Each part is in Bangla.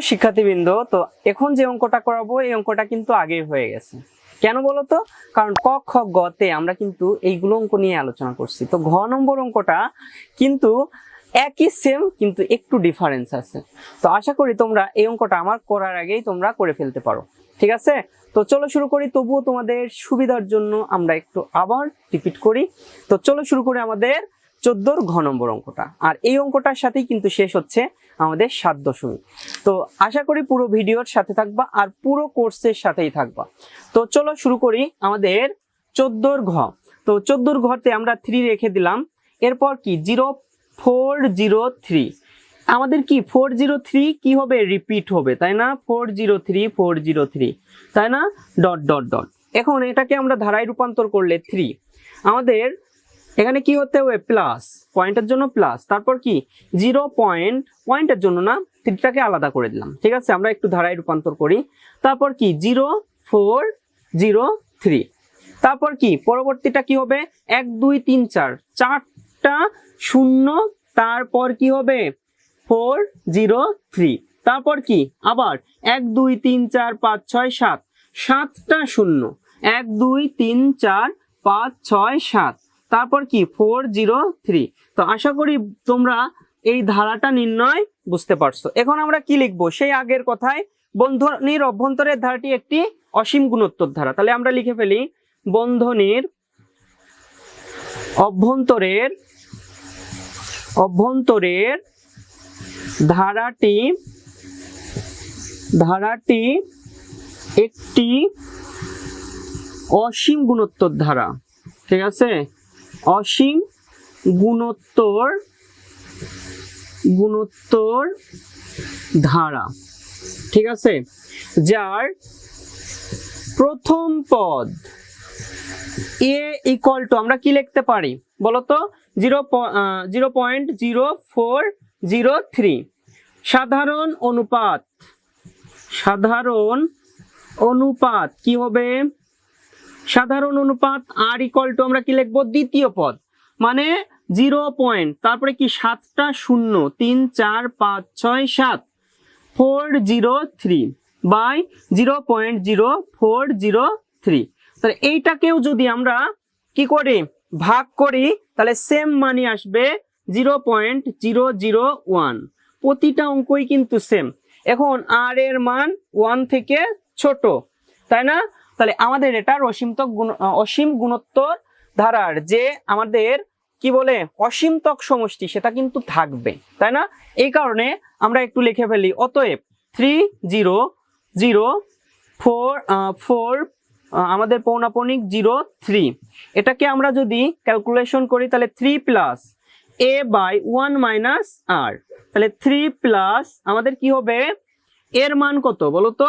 শিক্ষার্থীবৃন্দ, তো এখন যে অঙ্কটা করাবো এই অঙ্কটা কিন্তু আগেই হয়ে গেছে। কেন বলতো? কারণ ক খ গ তে আমরা কিন্তু এইগুলো অঙ্ক নিয়ে আলোচনা করছি। তো ঘ নম্বর অঙ্কটা কিন্তু একই সেম, কিন্তু একটু ডিফারেন্স আছে। তো আশা করি তোমরা এই অঙ্কটা আমার করার আগেই তোমরা করে ফেলতে পারো। ঠিক আছে, তো চলো শুরু করি। তবুও তোমাদের সুবিধার জন্য আমরা একটু আবার রিপিট করি। তো চলো শুরু করি আমাদের 14 ঘ নম্বর অঙ্কটা। আর এই অঙ্কটার সাথেই কিন্তু শেষ হচ্ছে আমাদের 7 দশমিক। তো আশা করি পুরো ভিডিওর সাথে থাকবা আর পুরো কোর্সের সাথেই থাকবা। তো চলো শুরু করি আমাদের 14 ঘ। তো 14 ঘতে আমরা 3 রেখে দিলাম। এরপর কি 0403, আমাদের কি 403 কি হবে? রিপিট হবে, তাই না? 403 তাই না? Dot dot dot. এখন এটাকে আমরা ধারায় রূপান্তর করলে 3 আমাদের এখানে কি হতে হবে? প্লাস, পয়েন্টের জন্য প্লাস, তারপর কি 0 পয়েন্টের জন্য না, 3টাকে আলাদা করে দিলাম। ঠিক আছে, আমরা একটু ধারায় রূপান্তর করি। তারপর কি 0403, তারপর কি পরবর্তীটা কি হবে? 1 2 3 4, 4টা শূন্য, তারপর কি হবে? 403, তারপর কি আবার 1 2 3 4 5 6 7, 7টা শূন্য, 1 2 3 4 5 6 7, তারপর কি 403। তো আশা করি তোমরা এই ধারাটা নির্ণয় বুঝতে পারছো। এখন আমরা কি লিখবো? সেই আগের কথায়, বন্ধনীর অভ্যন্তরের ধারাটি একটি অসীম গুণোত্তর ধারা। তাহলে আমরা লিখে ফেলি, বন্ধনীর অভ্যন্তরের ধারাটি একটি অসীম গুণোত্তর ধারা। ঠিক আছে, অসীম গুণোত্তর ধারা। ঠিক আছে, যার প্রথম পদ এ ইকুয়াল টু, আমরা কি লিখতে পারি বলতো? 0.0403। সাধারণ অনুপাত কি হবে? সাধারণ অনুপাত আর ইকুয়াল টু আমরা কি লিখবো? দ্বিতীয় পদ, মানে 0 পয়েন্ট, তারপরে কি 7টা শূন্য, 3 4 5 6 7, 403 বাই 0.0403। তাহলে এইটাকেও যদি আমরা কি করি? ভাগ করি, তাহলে সেম মানই আসবে 0.001। প্রতিটা অঙ্কই কিন্তু সেম। এখন আর এর মান 1 থেকে ছোট, তাই না? তাহলে আমাদের এটার অসীম গুণোত্তর ধারার যে আমাদের কি বলে অসীমতক সমষ্টি, সেটা কিন্তু থাকবে, তাই না? এই কারণে আমরা একটু লিখে ফেলি, অতএব 3004 আমাদের পৌনাপৌনিক 03, এটাকে আমরা যদি ক্যালকুলেশন করি তাহলে 3 plus a by 1 minus r, তাহলে 3 প্লাস আমাদের কি হবে? এর মান কত বলতো?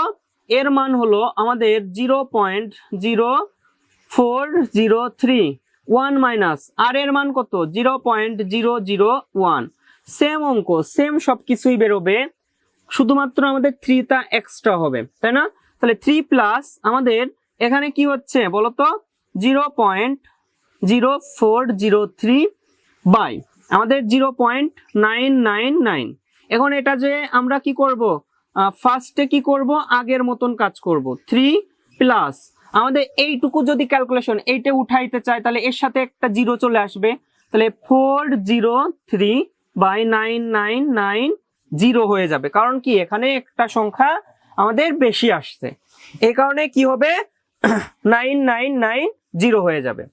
এর মান হলো আমাদের 0.0403, 1 মাইনাস আর এর মান কত? 0.001। সেম অঙ্ক, সেম সবকিছুই বেরোবে, শুধুমাত্র আমাদের 3টা এক্সট্রা হবে, তাই না? তাহলে 3 প্লাস আমাদের এখানে কি হচ্ছে বলতো? 0.0403 বাই আমাদের 0.999। এখন এটা যে আমরা কি করব? ফার্স্টে কি করব? আগের মতন কাজ করব। 3 প্লাস আমাদের এইটুকু যদি ক্যালকুলেশন এইটা উঠাইতে চাই, তাহলে এর সাথে একটা 0 চলে আসবে, তাহলে 403 বাই 9990 হয়ে যাবে। কারণ কি এখানে একটা সংখ্যা আমাদের বেশি আসছে, এই কারণে কি হবে? 9990 হয়ে যাবে।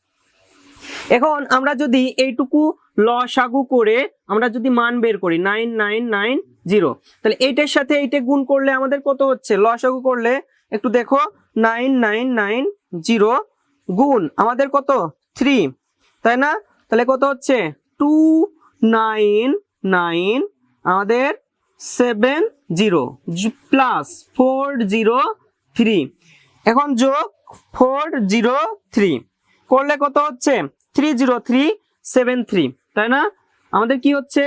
এখন আমরা যদি এইটুকু লসাগু করে আমরা যদি মান বের করি 9990, তাহলে এইটার সাথে এইটা গুণ করলে আমাদের কত হচ্ছে? লসাগু করলে একটু দেখো, 9990 গুণ আমাদের কত? 3, তাই না? তাহলে কত হচ্ছে? 299 আমাদের 70 প্লাস 403, এখন যোগ 403 করলে কত হচ্ছে? 30373, তাই না? আমাদের কি হচ্ছে?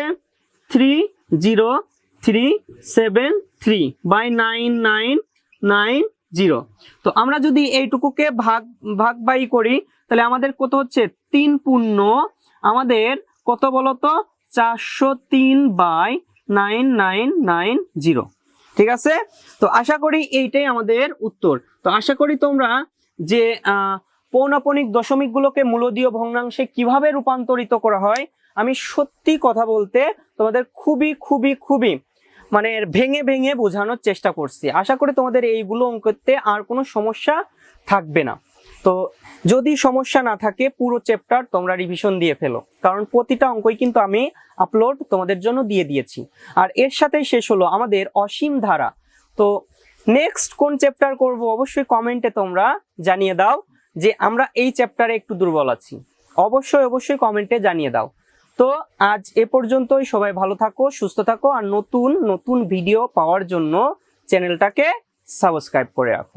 30373 বাই 9990। তো আমরা যদি এইটুকুকে ভাগ বাই করি, তাহলে আমাদের কত হচ্ছে? 3 পূর্ণ আমাদের কত বলতো? 403 বাই 9990। ঠিক আছে, তো আশা করি এইটাই আমাদের উত্তর। তো আশা করি তোমরা যে পৌনঃপুনিক দশমিক গুলোকে মূলদীয় ভগ্নাংশে কিভাবে রূপান্তরিত করা হয়, আমি সত্যি কথা বলতে তোমাদের খুবই খুবই খুবই মানে ভেঙে ভেঙে বোঝানোর চেষ্টা করছি। আশা করি তোমাদের এইগুলো অঙ্কতে আর কোনো সমস্যা থাকবে না। তো যদি সমস্যা না থাকে পুরো চ্যাপ্টার তোমরা রিভিশন দিয়ে ফেলো, কারণ প্রতিটা অঙ্কই কিন্তু আমি আপলোড তোমাদের জন্য দিয়ে দিয়েছি। আর এর সাথে শেষ হলো আমাদের অসীম ধারা। তো নেক্সট কোন চ্যাপ্টার করব অবশ্যই কমেন্টে তোমরা জানিয়ে দাও যে আমরা এই চ্যাপ্টারে একটু দুর্বল আছি, অবশ্যই অবশ্যই কমেন্টে জানিয়ে দাও। তো আজ এ পর্যন্তই, সবাই ভালো থাকো, সুস্থ থাকো, আর নতুন নতুন ভিডিও পাওয়ার জন্য চ্যানেলটাকে সাবস্ক্রাইব করে রাখো।